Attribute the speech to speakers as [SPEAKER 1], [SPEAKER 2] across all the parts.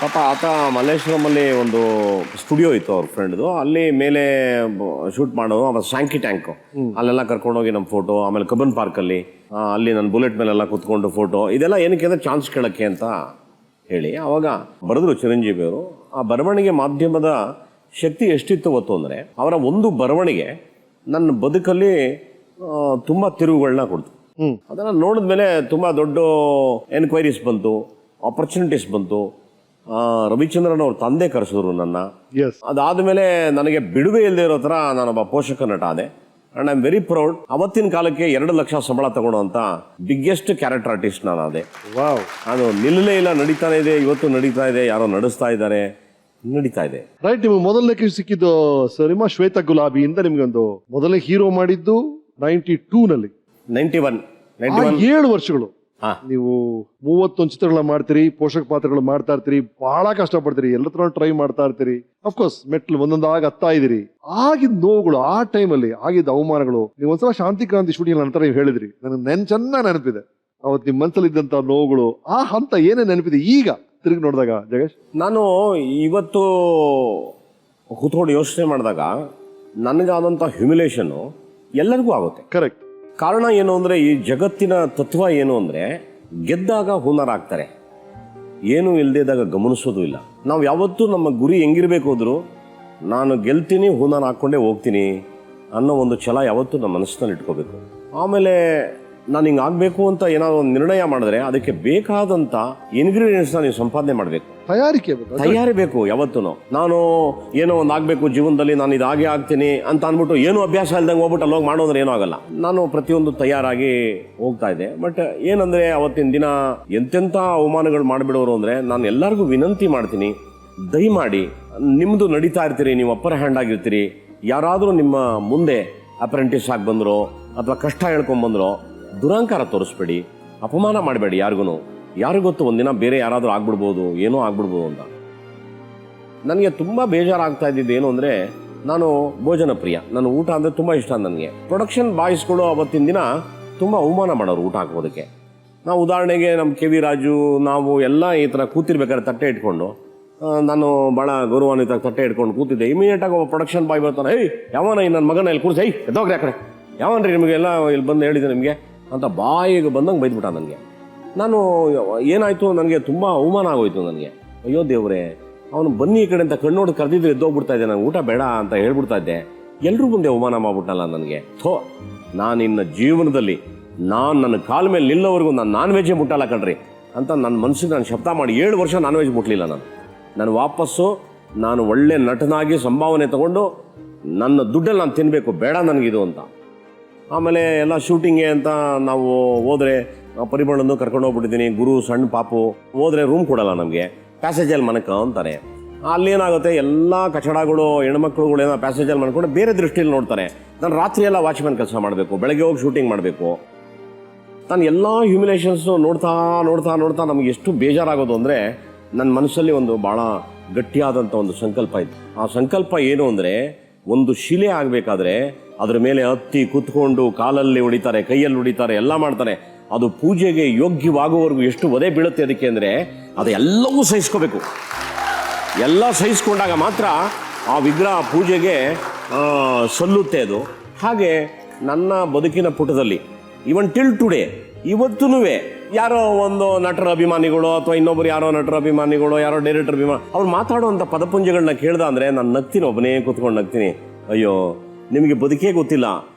[SPEAKER 1] ಪಾಪ ಆತ ಮಲ್ಲೇಶ್ವರಮಲ್ಲಿ ಒಂದು ಸ್ಟುಡಿಯೋ ಇತ್ತು ಅವ್ರ ಫ್ರೆಂಡ್ದು, ಅಲ್ಲಿ ಮೇಲೆ ಶೂಟ್ ಮಾಡೋದು. ಆಮೇಲೆ ಸ್ಯಾಂಕಿ ಟ್ಯಾಂಕು ಅಲ್ಲೆಲ್ಲ ಕರ್ಕೊಂಡೋಗಿ ನಮ್ಮ ಫೋಟೋ, ಆಮೇಲೆ ಕಬ್ಬನ್ ಪಾರ್ಕಲ್ಲಿ ಅಲ್ಲಿ ನನ್ನ ಬುಲೆಟ್ ಮೇಲೆಲ್ಲ ಕುತ್ಕೊಂಡು ಫೋಟೋ, ಇದೆಲ್ಲ ಏನಕ್ಕೆ ಅಂದರೆ ಚಾನ್ಸ್ ಕೇಳೋಕ್ಕೆ ಅಂತ ಹೇಳಿ ಅವಾಗ ಬರೆದ್ರು ಚಿರಂಜೀವಿ ಅವರು. ಆ ಬರವಣಿಗೆ ಮಾಧ್ಯಮದ ಶಕ್ತಿ ಎಷ್ಟಿತ್ತು ಗೊತ್ತು ಅಂದರೆ, ಅವರ ಒಂದು ಬರವಣಿಗೆ ನನ್ನ ಬದುಕಲ್ಲಿ ತುಂಬ ತಿರುವುಗಳನ್ನ ಕೊಡ್ತು. ಅದನ್ನು ನೋಡಿದ್ಮೇಲೆ ತುಂಬ ದೊಡ್ಡ ಎನ್ಕ್ವೈರೀಸ್ ಬಂತು, ಆಪರ್ಚುನಿಟೀಸ್ ಬಂತು. ರವಿಚಂದ್ರನ್ ಅವ್ರ ತಂದೆ ಕರೆಸಿದ್ರು ನನ್ನ. ಅದಾದಮೇಲೆ ನನಗೆ ಬಿಡುವೆ ಇಲ್ಲದೆ ಇರೋ ಥರ ನಾನೊಬ್ಬ ಪೋಷಕ ನಟ ಆದೆ. And I am very proud. ಅವತ್ತಿನ ಕಾಲಕ್ಕೆ 2 ಲಕ್ಷ ಸಂಬಳ ತಗೊಳ್ಳೋಂಥ ಬಿಗ್ಗೆಸ್ಟ್ ಕ್ಯಾರೆಕ್ಟರ್ ಆರ್ಟಿಸ್ಟ್ ನಾನು ಅದೇ. ಅದು ನಿಲ್ಲಲೇ ಇಲ್ಲ, ನಡೀತಾನೆ ಇದೆ, ಇವತ್ತು ನಡೀತಾ ಇದೆ, ಯಾರೋ ನಡೆಸ್ತಾ ಇದ್ದಾರೆ, ನಡೀತಾ ಇದೆ.
[SPEAKER 2] ರೈಟ್. ನಿಮ್ಗೆ ಮೊದಲನೇ ಸಿಕ್ಕಿದ್ದು ಸಿನಿಮಾ ಶ್ವೇತ ಗುಲಾಬಿಯಿಂದ. ನಿಮ್ಗೊಂದು ಮೊದಲನೇ ಹೀರೋ ಮಾಡಿದ್ದು 92ನಲ್ಲಿ,
[SPEAKER 1] 91.
[SPEAKER 2] 7 ವರ್ಷಗಳು ನೀವು 31 ಚಿತ್ರಗಳ ಮಾಡ್ತೀರಿ, ಪೋಷಕ ಪಾತ್ರಗಳು ಮಾಡ್ತಾ ಇರ್ತೀರಿ, ಬಹಳ ಕಷ್ಟಪಡ್ತೀರಿ, ಎಲ್ಲತ್ರ ಟ್ರೈ ಮಾಡ್ತಾ ಇರ್ತೀರಿ. ಅಫ್ಕೋರ್ಸ್ ಮೆಟ್ಲು ಒಂದೊಂದಾಗ ಹತ್ತಾ ಇದೀರಿ. ಆಗಿದ್ದ ನೋವುಗಳು, ಆ ಟೈಮಲ್ಲಿ ಆಗಿದ್ದ ಅವಮಾನಗಳು, ನೀವು ಒಂದ್ಸಲ ಶಾಂತಿ ಕ್ರಾಂತಿ ಶೂಟಿಂಗ್ ನಂತರ ನೀವು ಹೇಳಿದ್ರಿ, ನನಗೆ ಚೆನ್ನಾಗಿ ನೆನಪಿದೆ ಅವತ್ತು ನಿಮ್ಮ ಮನಸ್ಸಲ್ಲಿ ಇದ್ದಂತ ನೋವುಗಳು. ಆ ಹಂತ ಏನೇ ನೆನಪಿದೆ ಈಗ ತಿರುಗಿ ನೋಡಿದಾಗ ಜಗೇಶ್?
[SPEAKER 1] ನಾನು ಇವತ್ತು ಕೂತ್ಕೊಂಡು ಯೋಚನೆ ಮಾಡಿದಾಗ ನನಗಾದಂಥ ಹ್ಯುಮಿಲೇಷನ್ನು ಎಲ್ಲರಿಗೂ ಆಗುತ್ತೆ.
[SPEAKER 2] ಕರೆಕ್ಟ್.
[SPEAKER 1] ಕಾರಣ ಏನು ಅಂದರೆ, ಈ ಜಗತ್ತಿನ ತತ್ವ ಏನು ಅಂದರೆ, ಗೆದ್ದಾಗ ಹುನರ್ ಆಗ್ತಾರೆ, ಏನೂ ಇಲ್ಲದಿದ್ದಾಗ ಗಮನಿಸೋದು ಇಲ್ಲ. ನಾವು ಯಾವತ್ತೂ ನಮ್ಮ ಗುರಿ ಹೆಂಗಿರಬೇಕು ಹೋದ್ರು, ನಾನು ಗೆಲ್ತೀನಿ, ಹುನರ್ ಹಾಕ್ಕೊಂಡೇ ಹೋಗ್ತೀನಿ ಅನ್ನೋ ಒಂದು ಛಲ ಯಾವತ್ತೂ ನಮ್ಮ ಮನಸ್ಸಿನಲ್ಲಿ ಇಟ್ಕೋಬೇಕು. ಆಮೇಲೆ ನಾನು ಹಿಂಗೆ ಆಗಬೇಕು ಅಂತ ಏನಾದ್ರು ಒಂದು ನಿರ್ಣಯ ಮಾಡಿದ್ರೆ ಅದಕ್ಕೆ ಬೇಕಾದಂಥ ಇಂಗ್ರೀಡಿಯೆಂಟ್ಸ್ನ ನೀವು ಸಂಪಾದನೆ ಮಾಡಬೇಕು, ತಯಾರಿ ಬೇಕು ಯಾವತ್ತೂ. ನಾನು ಏನೋ ಒಂದು ಆಗಬೇಕು ಜೀವನದಲ್ಲಿ, ನಾನು ಇದಾಗೆ ಆಗ್ತೀನಿ ಅಂತ ಅಂದ್ಬಿಟ್ಟು ಏನೂ ಅಭ್ಯಾಸ ಇಲ್ದಂಗೆ ಹೋಗ್ಬಿಟ್ಟು ಅಲ್ಲೋಗಿ ಮಾಡೋದ್ರೆ ಏನೂ ಆಗಲ್ಲ. ನಾನು ಪ್ರತಿಯೊಂದು ತಯಾರಾಗಿ ಹೋಗ್ತಾ ಇದ್ದೆ. ಬಟ್ ಏನಂದರೆ, ಅವತ್ತಿನ ದಿನ ಎಂತೆಂಥ ಅವಮಾನಗಳು ಮಾಡಿಬಿಡೋರು ಅಂದರೆ, ನಾನು ಎಲ್ಲರಿಗೂ ವಿನಂತಿ ಮಾಡ್ತೀನಿ, ದಯಮಾಡಿ ನಿಮ್ಮದು ನಡೀತಾ ಇರ್ತೀರಿ, ನೀವು ಅಪ್ಪರ್ ಹ್ಯಾಂಡ್ ಆಗಿರ್ತೀರಿ, ಯಾರಾದರೂ ನಿಮ್ಮ ಮುಂದೆ ಅಪ್ರೆಂಟಿಸ್ ಆಗಿ ಬಂದರೋ ಅಥವಾ ಕಷ್ಟ ಹೇಳ್ಕೊಂಬಂದರೋ ದುರಹಂಕಾರ ತೋರಿಸ್ಬೇಡಿ, ಅಪಮಾನ ಮಾಡಬೇಡಿ ಯಾರಿಗೂ. ಯಾರಿಗೂ ಗೊತ್ತು, ಒಂದಿನ ಬೇರೆ ಯಾರಾದರೂ ಆಗ್ಬಿಡ್ಬೋದು, ಏನೋ ಆಗ್ಬಿಡ್ಬೋದು ಅಂತ. ನನಗೆ ತುಂಬ ಬೇಜಾರಾಗ್ತಾ ಇದ್ದಿದ್ದು ಏನು ಅಂದರೆ, ನಾನು ಭೋಜನ ಪ್ರಿಯ, ನಾನು ಊಟ ಅಂದರೆ ತುಂಬ ಇಷ್ಟ. ನನಗೆ ಪ್ರೊಡಕ್ಷನ್ ಬಾಯ್ಸ್ಗಳು ಅವತ್ತಿನ ದಿನ ತುಂಬ ಅವಮಾನ ಮಾಡೋರು ಊಟ ಹಾಕೋದಕ್ಕೆ. ನಾವು ಉದಾಹರಣೆಗೆ ನಮ್ಮ ಕೆ ವಿ ರಾಜು, ನಾವು ಎಲ್ಲ ಈ ಥರ ಕೂತಿರ್ಬೇಕಾದ್ರೆ ತಟ್ಟೆ ಇಟ್ಕೊಂಡು, ನಾನು ಭಾಳ ಗೌರವಾನ್ವಿತ ತಟ್ಟೆ ಇಟ್ಕೊಂಡು ಕೂತಿದ್ದೆ. ಇಮಿಡಿಯೇಟಾಗಿ ಒಬ್ಬ ಪ್ರೊಡಕ್ಷನ್ ಬಾಯ್ ಬರ್ತಾನೆ, ಯಾವನ ನನ್ನ ಮಗನ ಇಲ್ಲಿ ಕೂರಿಸಿ, ಎದ್ದೋಗ್ರಿ ಆ ಕಡೆ, ಯಾವನ್ರಿ ನಿಮಗೆಲ್ಲ ಇಲ್ಲಿ ಬಂದು ಹೇಳಿದೆ ನಿಮಗೆ ಅಂತ ಬಾಯಿಗೆ ಬಂದಂಗೆ ಬೈದ್ಬಿಟ್ಟ ನನಗೆ. ನಾನು ಏನಾಯಿತು, ನನಗೆ ತುಂಬ ಅವಮಾನ ಆಗೋಯ್ತು ನನಗೆ. ಅಯ್ಯೋ ದೇವ್ರೆ, ಅವನು ಬನ್ನಿ ಈ ಕಡೆ ಅಂತ ಕಣ್ಣೋಡು ಕರೆದಿದ್ರೆ ಎದ್ದೋಗ್ಬಿಡ್ತಾ ಇದ್ದೆ, ನಾನು ಊಟ ಬೇಡ ಅಂತ ಹೇಳ್ಬಿಡ್ತಾ ಇದ್ದೆ. ಎಲ್ಲರೂ ಮುಂದೆ ಅವಮಾನ ಮಾಡ್ಬಿಟ್ಟಲ್ಲ ನನಗೆ. ನಾನು ಇನ್ನು ಜೀವನದಲ್ಲಿ ನನ್ನ ಕಾಲ ಮೇಲೆ ನಿಲ್ಲೋವರೆಗೂ ನಾನ್ ವೆಜ್ಜೇ ಮುಟ್ಟಲ್ಲ ಕಣ್ರಿ ಅಂತ ನನ್ನ ಮನಸ್ಸಿಗೆ ನಾನು ಶಬ್ದ ಮಾಡಿ 7 ವರ್ಷ ನಾನ್ ವೆಜ್ ಮುಟ್ಟಲಿಲ್ಲ. ನಾನು ವಾಪಸ್ಸು ನಾನು ಒಳ್ಳೆ ನಟನಾಗಿ ಸಂಭಾವನೆ ತಗೊಂಡು ನನ್ನ ದುಡ್ಡಲ್ಲಿ ನಾನು ತಿನ್ನಬೇಕು, ಬೇಡ ನನಗಿದು ಅಂತ. ಆಮೇಲೆ ಎಲ್ಲ ಶೂಟಿಂಗ್ಗೆ ಅಂತ ನಾವು ಹೋದರೆ, ಪರಿಮಳನ್ನು ಕರ್ಕೊಂಡು ಹೋಗ್ಬಿಟ್ಟಿದ್ದೀನಿ, ಗುರು ಸಣ್ಣ ಪಾಪು ಹೋದರೆ ರೂಮ್ ಕೊಡಲ್ಲ ನಮಗೆ, ಪ್ಯಾಸೇಜಲ್ಲಿ ಮನಕ ಅಂತಾರೆ. ಅಲ್ಲೇನಾಗುತ್ತೆ, ಎಲ್ಲ ಕಚಡಗಳು ಹೆಣ್ಮಕ್ಳುಗಳು ಏನೋ ಪ್ಯಾಸೇಜಲ್ಲಿ ಮಾಡ್ಕೊಂಡು ಬೇರೆ ದೃಷ್ಟಿಯಲ್ಲಿ ನೋಡ್ತಾರೆ. ನಾನು ರಾತ್ರಿ ಎಲ್ಲ ವಾಚ್ಮ್ಯಾನ್ ಕೆಲಸ ಮಾಡಬೇಕು, ಬೆಳಗ್ಗೆ ಹೋಗಿ ಶೂಟಿಂಗ್ ಮಾಡಬೇಕು. ನಾನು ಎಲ್ಲ ಹ್ಯುಮಿಲೇಷನ್ಸು ನೋಡ್ತಾ ನೋಡ್ತಾ ನೋಡ್ತಾ ನಮಗೆ ಎಷ್ಟು ಬೇಜಾರಾಗೋದು ಅಂದರೆ, ನನ್ನ ಮನಸ್ಸಲ್ಲಿ ಒಂದು ಭಾಳ ಗಟ್ಟಿಯಾದಂಥ ಒಂದು ಸಂಕಲ್ಪ ಇತ್ತು. ಆ ಸಂಕಲ್ಪ ಏನು ಅಂದರೆ, ಒಂದು ಶಿಲೆ ಆಗಬೇಕಾದ್ರೆ ಅದರ ಮೇಲೆ ಹತ್ತಿ ಕೂತ್ಕೊಂಡು ಕಾಲಲ್ಲಿ ಹೊಡಿತಾರೆ, ಕೈಯಲ್ಲಿ ಹೊಡಿತಾರೆ, ಎಲ್ಲ ಮಾಡ್ತಾರೆ. ಅದು ಪೂಜೆಗೆ ಯೋಗ್ಯವಾಗುವವರೆಗೂ ಎಷ್ಟು ಒದೆ ಬೀಳುತ್ತೆ ಅದಕ್ಕೆ ಅಂದರೆ, ಅದು ಎಲ್ಲವೂ ಸಹಿಸ್ಕೋಬೇಕು. ಎಲ್ಲ ಸಹಿಸ್ಕೊಂಡಾಗ ಮಾತ್ರ ಆ ವಿಗ್ರಹ ಪೂಜೆಗೆ ಸಲ್ಲುತ್ತೆ ಅದು. ಹಾಗೆ ನನ್ನ ಬದುಕಿನ ಪುಟದಲ್ಲಿ ಇವನ್ ಟಿಲ್ ಟುಡೇ ಇವತ್ತೂ ಯಾರೋ ಒಂದು ನಟರ ಅಭಿಮಾನಿಗಳು ಅಥವಾ ಇನ್ನೊಬ್ಬರು ಯಾರೋ ನಟರ ಅಭಿಮಾನಿಗಳು, ಯಾರೋ ಡೈರೆಕ್ಟರ್ ಅಭಿಮಾನಿ, ಅವ್ರು ಮಾತಾಡುವಂಥ ಪದಪುಂಜಗಳನ್ನ ಕೇಳ್ದ ಅಂದರೆ ನಾನು ನಗ್ತೀನಿ, ಒಬ್ಬನೇ ಕೂತ್ಕೊಂಡು ನಗ್ತೀನಿ. ಅಯ್ಯೋ, ನಿಮಗೆ ಬದುಕೇ ಗೊತ್ತಿಲ್ಲ,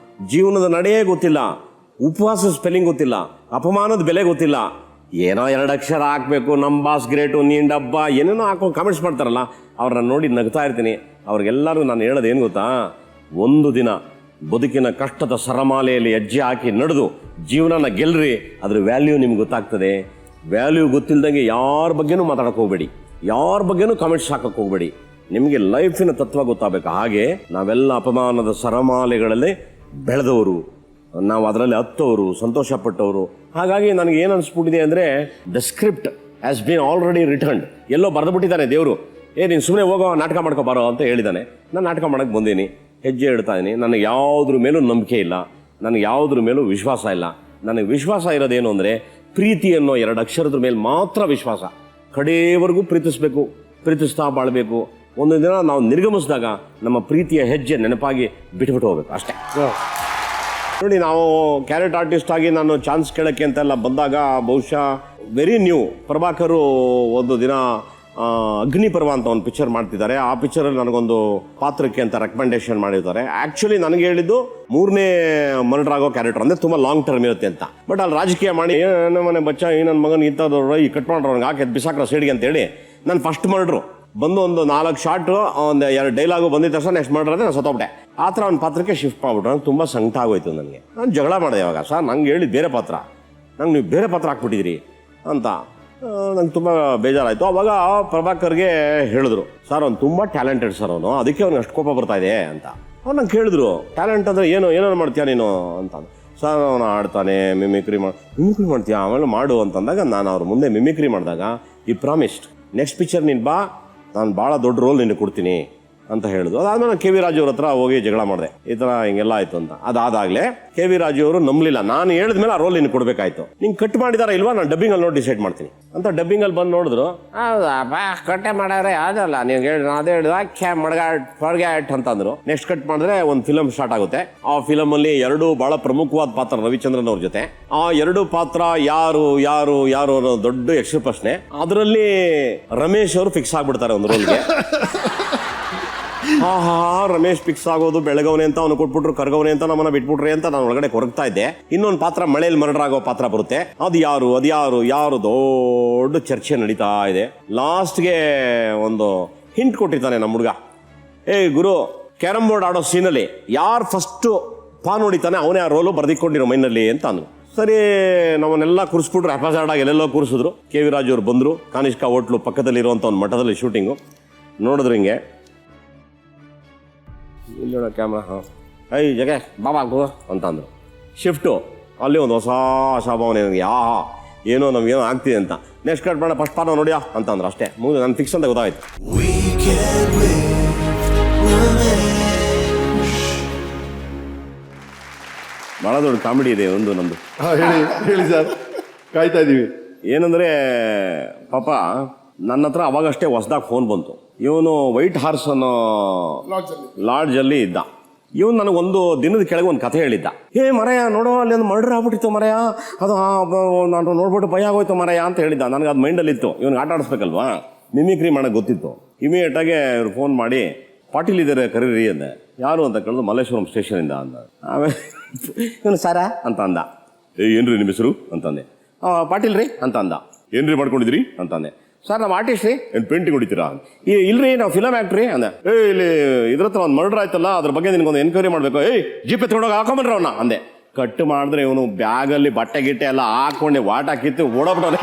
[SPEAKER 1] ಜೀವನದ ನಡೆಯೇ ಗೊತ್ತಿಲ್ಲ, ಉಪವಾಸ ಸ್ಪೆಲ್ಲಿಂಗ್ ಗೊತ್ತಿಲ್ಲ, ಅಪಮಾನದ ಬೆಲೆ ಗೊತ್ತಿಲ್ಲ, ಏನೋ 2 ಅಕ್ಷರ ಹಾಕಬೇಕು, ನಮ್ಮ ಬಾಸ್ ಗ್ರೇಟು, ನೀನು ಡಬ್ಬ, ಏನೇನೋ ಹಾಕೊಂಡು ಕಾಮೆಂಟ್ಸ್ ಮಾಡ್ತಾರಲ್ಲ, ಅವ್ರನ್ನ ನೋಡಿ ನಗ್ತಾ ಇರ್ತೀನಿ. ಅವ್ರಿಗೆಲ್ಲರೂ ನಾನು ಹೇಳೋದು ಏನು ಗೊತ್ತಾ, ಒಂದು ದಿನ ಬದುಕಿನ ಕಷ್ಟದ ಸರಮಾಲೆಯಲ್ಲಿ ಹೆಜ್ಜೆ ಹಾಕಿ ನಡೆದು ಜೀವನನ ಗೆಲ್ರಿ, ಅದ್ರ ವ್ಯಾಲ್ಯೂ ನಿಮ್ಗೆ ಗೊತ್ತಾಗ್ತದೆ. ವ್ಯಾಲ್ಯೂ ಗೊತ್ತಿಲ್ಲದಂಗೆ ಯಾರ ಬಗ್ಗೆನೂ ಮಾತಾಡೋಕೆ ಹೋಗಬೇಡಿ, ಯಾರ ಬಗ್ಗೆನೂ ಕಾಮೆಂಟ್ಸ್ ಹಾಕಕ್ಕೆ ಹೋಗಬೇಡಿ. ನಿಮಗೆ ಲೈಫಿನ ತತ್ವ ಗೊತ್ತಾಗಬೇಕು. ಹಾಗೆ ನಾವೆಲ್ಲ ಅಪಮಾನದ ಸರಮಾಲೆಗಳಲ್ಲಿ ಬೆಳೆದವರು, ನಾವು ಅದರಲ್ಲಿ ಹತ್ತವರು, ಸಂತೋಷಪಟ್ಟವರು. ಹಾಗಾಗಿ ನನಗೆ ಏನು ಅನಿಸ್ಬಿಟ್ಟಿದೆ ಅಂದರೆ, the script has been already returned. ಎಲ್ಲೋ ಬರೆದುಬಿಟ್ಟಿದ್ದಾನೆ ದೇವರು, ನೀನು ಸುಮ್ಮನೆ ಹೋಗೋ ನಾಟಕ ಮಾಡ್ಕೊ ಬಾರೋ ಅಂತ ಹೇಳಿದ್ದಾನೆ. ನಾನು ನಾಟಕ ಮಾಡೋಕ್ಕೆ ಬಂದೀನಿ, ಹೆಜ್ಜೆ ಇಡ್ತಾ ಇದ್ದೀನಿ. ನನಗೆ ಯಾವುದ್ರ ಮೇಲೂ ನಂಬಿಕೆ ಇಲ್ಲ, ನನಗೆ ಯಾವುದ್ರ ಮೇಲೂ ವಿಶ್ವಾಸ ಇಲ್ಲ. ನನಗೆ ವಿಶ್ವಾಸ ಇರೋದೇನು ಅಂದರೆ, ಪ್ರೀತಿ ಅನ್ನೋ 2 ಅಕ್ಷರದ ಮೇಲೆ ಮಾತ್ರ ವಿಶ್ವಾಸ. ಕಡೆಯವರೆಗೂ ಪ್ರೀತಿಸ್ತಾ ಬಾಳ್ಬೇಕು. ಒಂದು ದಿನ ನಾವು ನಿರ್ಗಮಿಸಿದಾಗ ನಮ್ಮ ಪ್ರೀತಿಯ ಹೆಜ್ಜೆ ನೆನಪಾಗಿ ಬಿಟ್ಬಿಟ್ಟು ಹೋಗ್ಬೇಕು ಅಷ್ಟೇ. ನೋಡಿ, ನಾವು ಕ್ಯಾರೆಟ್ ಆರ್ಟಿಸ್ಟ್ ಆಗಿ ನಾನು ಚಾನ್ಸ್ ಕೇಳೋಕ್ಕೆ ಅಂತೆಲ್ಲ ಬಂದಾಗ ಬಹುಶಃ ವೆರಿ ನ್ಯೂ. ಪ್ರಭಾಕರು ಒಂದು ದಿನ ಅಗ್ನಿಪರ್ವ ಅಂತ ಒಂದು ಪಿಕ್ಚರ್ ಮಾಡ್ತಿದ್ದಾರೆ. ಆ ಪಿಕ್ಚರಲ್ಲಿ ನನಗೊಂದು ಪಾತ್ರಕ್ಕೆ ಅಂತ ರೆಕಮೆಂಡೇಶನ್ ಮಾಡಿರ್ತಾರೆ. ಆ್ಯಕ್ಚುಲಿ ನನಗೆ ಹೇಳಿದ್ದು 3ನೇ ಮರ್ಡರ್ ಆಗೋ ಕ್ಯಾರೆಕ್ಟರ್ ಅಂದರೆ ತುಂಬ ಲಾಂಗ್ ಟರ್ಮ್ ಇರುತ್ತೆ ಅಂತ. ಬಟ್ ಅಲ್ಲಿ ರಾಜಕೀಯ ಮಾಡಿ ನನ್ನ ಮನೆ ಬಚ್ಚ ಈ ನನ್ನ ಮಗನ ಇಂಥದ್ದು ಈ ಕಟ್ ಮಾಡ್ರು ಅವ್ನಿಗೆ ಹಾಕಿ ಬಿಸಾಕ್ರ ಸೈಡ್ಗೆ ಅಂತೇಳಿ ನಾನು ಫಸ್ಟ್ ಮರ್ಡ್ರು ಬಂದು ಒಂದು 4 ಶಾರ್ಟು ಒಂದು 2 ಡೈಲಾಗು ಬಂದಿದ್ದ ತಕ್ಷಣ ನೆಕ್ಸ್ಟ್ ಮರ್ಡರ್ ಅಂದರೆ ನಾನು ಸತ್ತೋಗ್ಬಿಟ್ಟೆ. ಆ ಥರ ಒಂದು ಪಾತ್ರಕ್ಕೆ ಶಿಫ್ಟ್ ಮಾಡಿಬಿಟ್ರು. ನಂಗೆ ತುಂಬ ಸಂಕಟ ಆಗೋಯ್ತು. ನನಗೆ ನಾನು ಜಗಳ ಮಾಡಿದೆ ಇವಾಗ, ಸರ್ ನಂಗೆ ಹೇಳಿದ್ದು ಬೇರೆ ಪಾತ್ರ, ನಂಗೆ ನೀವು ಬೇರೆ ಪಾತ್ರ ಹಾಕ್ಬಿಟ್ಟಿದ್ದೀರಿ ಅಂತ ನಂಗೆ ತುಂಬ ಬೇಜಾರಾಯಿತು. ಅವಾಗ ಪ್ರಭಾಕರ್ಗೆ ಹೇಳಿದ್ರು, ಸರ್ ಅವ್ನು ತುಂಬ ಟ್ಯಾಲೆಂಟೆಡ್ ಸರ್ ಅವನು, ಅದಕ್ಕೆ ಅವ್ನಿಗೆ ಅಷ್ಟು ಕೋಪ ಬರ್ತಾ ಇದೆ ಅಂತ. ಅವ್ನು ನಂಗೆ ಕೇಳಿದ್ರು, ಟ್ಯಾಲೆಂಟ್ ಅಂದರೆ ಏನೋ ಮಾಡ್ತೀಯ ನೀನು ಅಂತ. ಸರ್ ಅವನು ಆಡ್ತಾನೆ, ಮಿಮಿಕ್ರಿ ಮಾಡ್ತೀಯ, ಆಮೇಲೆ ಮಾಡು ಅಂತಂದಾಗ ನಾನು ಅವ್ರ ಮುಂದೆ ಮಿಮಿಕ್ರಿ ಮಾಡಿದಾಗ ಈ ಪ್ರಾಮಿಸ್ಡ್ ನೆಕ್ಸ್ಟ್ ಪಿಕ್ಚರ್ ನೀನು ಬಾ, ನಾನು ಭಾಳ ದೊಡ್ಡ ರೋಲ್ ನಿನಗೆ ಕೊಡ್ತೀನಿ ಅಂತ ಹೇಳಿದ್ರು. ಅದಾದ್ಮೇಲೆ ನಾನು KV ರಾಜು ಅವ್ರ ಹತ್ರ ಹೋಗಿ ಜಗಳ ಮಾಡಿದೆ, ಈ ಥರ ಹಿಂಗೆಲ್ಲ ಆಯಿತು ಅಂತ. ಅದಾದಾಗಲೇ KV ರಾಜು ಅವರು ನಂಬಲಿಲ್ಲ. ನಾನು ಹೇಳಿದ್ಮೇಲೆ ಆ ರೋಲ್ ನಿನಗೆ ಕೊಡಬೇಕಾಯ್ತು, ನಿಂಗೆ ಕಟ್ ಮಾಡಿದಾರ ಇಲ್ವಾ ನಾನು ಡಬ್ಬಿಂಗಲ್ಲಿ ನೋಡಿ ಡಿಸೈಡ್ ಮಾಡ್ತೀನಿ ಅಂತ. ಡಬ್ಬಿಂಗಲ್ಲಿ ಬಂದು ನೋಡಿದ್ರು, ಹೌದಾ ಕಟ್ಟೆ ಮಾಡ್ಯಾರೆ ಅದಲ್ಲ ನೀವು ಹೇಳಿ ಅದೇ ಹೇಳಿದ ಫರ್ಗ್ಯಾಟ್ ಅಂತಂದ್ರು. ನೆಕ್ಸ್ಟ್ ಕಟ್ ಮಾಡಿದ್ರೆ ಒಂದು ಫಿಲಮ್ ಸ್ಟಾರ್ಟ್ ಆಗುತ್ತೆ. ಆ ಫಿಲಮಲ್ಲಿ 2 ಭಾಳ ಪ್ರಮುಖವಾದ ಪಾತ್ರ ರವಿಚಂದ್ರನ್ ಅವ್ರ ಜೊತೆ. ಆ 2 ಪಾತ್ರ ಯಾರು ಯಾರು ಯಾರು ಅನ್ನೋ ದೊಡ್ಡ ಯಕ್ಷ ಪ್ರಶ್ನೆ. ಅದರಲ್ಲಿ ರಮೇಶ್ ಅವರು ಫಿಕ್ಸ್ ಆಗ್ಬಿಡ್ತಾರೆ ಒಂದು ರೋಲ್ಗೆ. ರಮೇಶ್ ಫಿಕ್ಸ್ ಆಗೋದು, ಬೆಳಗವನೆ ಅಂತ ಅವನು ಕೊಟ್ಬಿಟ್ರು, ಕರ್ಗವನೆ ಅಂತ ನಮ್ಮನ್ನ ಬಿಟ್ಬಿಟ್ರಿ ಅಂತ ನಾನು ಒಳಗಡೆ ಕೊರಗ್ತಾ ಇದ್ದೆ. ಇನ್ನೊಂದು ಪಾತ್ರ ಮಳೆಯಲ್ಲಿ ಮರ್ಡರ್ ಆಗೋ ಪಾತ್ರ ಬರುತ್ತೆ. ಅದು ಯಾರು ದೊಡ್ಡ ಚರ್ಚೆ ನಡೀತಾ ಇದೆ. ಲಾಸ್ಟ್ಗೆ ಒಂದು ಹಿಂಟ್ ಕೊಟ್ಟಿರ್ತಾನೆ ನಮ್ಮ ಹುಡುಗ, ಗುರು ಕ್ಯಾರಮ್ ಬೋರ್ಡ್ ಆಡೋ ಸೀನಲ್ಲಿ ಯಾರು ಫಸ್ಟ್ ಪಾನ್ ಹೊಡಿತಾನೆ ಅವನೇ ಆ ರೋಲು ಬರ್ದಿಕೊಂಡಿರೋ ಮೈನಲ್ಲಿ ಅಂತ ಅಂದ್ರು. ಸರಿ, ನಮ್ಮನ್ನೆಲ್ಲ ಕೂರಿಸ್ಬಿಟ್ರು, ಹ್ಯಾಪಜಾರ್ಡಾಗಿ ಎಲ್ಲೆಲ್ಲೋ ಕೂರಿಸಿದ್ರು. KV ರಾಜು ಅವ್ರು ಬಂದರು. ಕಾನಿಷ್ಕಾ ಹೋಟ್ಲು ಪಕ್ಕದಲ್ಲಿರುವಂಥ ಒಂದು ಮಠದಲ್ಲಿ ಶೂಟಿಂಗು ನೋಡಿದ್ರು. ಹಿಂಗೆ ಇಲ್ಲಿ ಕ್ಯಾಮ್ರಾ, ಜಗೆ ಬಾಬಾ ಅಂತಂದರು. ಶಿಫ್ಟು ಅಲ್ಲಿ ಒಂದು ಹೊಸ ಆಶಾಭಾವನೆ ನನಗೆ, ಏನೋ ನಮಗೇನೋ ಆಗ್ತಿದೆ ಅಂತ. ನೆಕ್ಸ್ಟ್ ಕಟ್ ಬೇಡ ಫಸ್ಟ್ ಪಾರ್ಟ್ ನೋಡಿಯಾ ಅಂತಂದ್ರು. ಅಷ್ಟೇ ಮುಗಿದು ನಾನು ಫಿಕ್ಸ್ ಅಂತ ಗೊತ್ತಾಯ್ತು. ಭಾಳ ದೊಡ್ಡ ಕಾಮಿಡಿ ಇದೆ ಒಂದು ನಮ್ಮದು.
[SPEAKER 2] ಹೇಳಿ ಸರ್, ಕಾಯ್ತಾ ಇದ್ದೀವಿ.
[SPEAKER 1] ಏನಂದರೆ ಪಾಪ ನನ್ನ ಹತ್ರ ಅವಾಗಷ್ಟೇ ಹೊಸದಾಗಿ ಫೋನ್ ಬಂತು. ಇವನು ವೈಟ್ ಹಾರ್ಸ್ ಅನ್ನೋ ಲಾಡ್ಜಲ್ಲಿ ಇದ್ದ. ಇವನು ನನಗೊಂದು ದಿನದ ಕೆಳಗೆ ಒಂದು ಕಥೆ ಹೇಳಿದ್ದ. ಮರಯ್ಯ ನೋಡೋ ಅಲ್ಲಿ ಒಂದು ಮರ್ಡರ್ ಆಗ್ಬಿಟ್ಟಿತ್ತು ಮರಯ್ಯ, ಅದು ನಾನು ನೋಡ್ಬಿಟ್ಟು ಭಯ ಆಗೋಯ್ತು ಮರಯ್ಯ ಅಂತ ಹೇಳಿದ್ದ. ನನಗೆ ಅದು ಮೈಂಡಲ್ಲಿತ್ತು, ಇವನಿಗೆ ಆಟ ಆಡಿಸ್ಬೇಕಲ್ವಾ, ಮಿಮಿಕ್ರಿ ಮಾಡೋಕ್ಕೆ ಗೊತ್ತಿತ್ತು. ಇಮಿಡಿಯೇಟಾಗೆ ಇವ್ರು ಫೋನ್ ಮಾಡಿ ಪಾಟೀಲ್ ಇದ್ದಾರೆ ಕರೀರಿ ಅಂದೆ. ಯಾರು ಅಂತ ಕೇಳಿದ್ರು, ಮಲ್ಲೇಶ್ವರಂ ಸ್ಟೇಷನಿಂದ ಅಂದ. ಆಮೇಲೆ ಇವನು ಸಾರ ಅಂತ ಅಂದ. ಏನ್ರಿ ನಿಮ್ಮ ಹೆಸರು ಅಂತಂದೆ. ಪಾಟೀಲ್ ರೀ ಅಂತ ಅಂದ. ಏನ್ರಿ ಮಾಡ್ಕೊಂಡಿದ್ರಿ ಅಂತಂದೆ. ಸರ್ ನಾವು ಆರ್ಟಿಸ್ಟ್ ರೀ. ಏನು ಪೇಂಟಿಂಗ್ ಹೊಡಿತೀರಾ? ಇಲ್ರಿ ನಾವು ಫಿಲಮ್ ಆ್ಯಕ್ಟ್ರಿ ಅಂದೆ. ಇಲ್ಲಿ ಇದ್ರ ಹತ್ರ ಒಂದು ಮರ್ಡರ್ ಆಯ್ತಲ್ಲ, ಅದ್ರ ಬಗ್ಗೆ ನಿನಗೊಂದು ಎನ್ಕ್ವೈರಿ ಮಾಡಬೇಕು. ಜೀಪ್ ಎತ್ಕೊಂಡೋಗಿ ಹಾಕೊಂಬನ್ರಿ ಅವನ್ನ ಅಂದೆ. ಕಟ್ ಮಾಡಿದ್ರೆ ಇವನು ಬ್ಯಾಗಲ್ಲಿ ಬಟ್ಟೆ ಗಿಟ್ಟೆ ಎಲ್ಲ ಹಾಕೊಂಡೆ ವಾಟ ಕಿತ್ತು ಓಡೋಗ್ಬಿಟ್ಟವನೆ.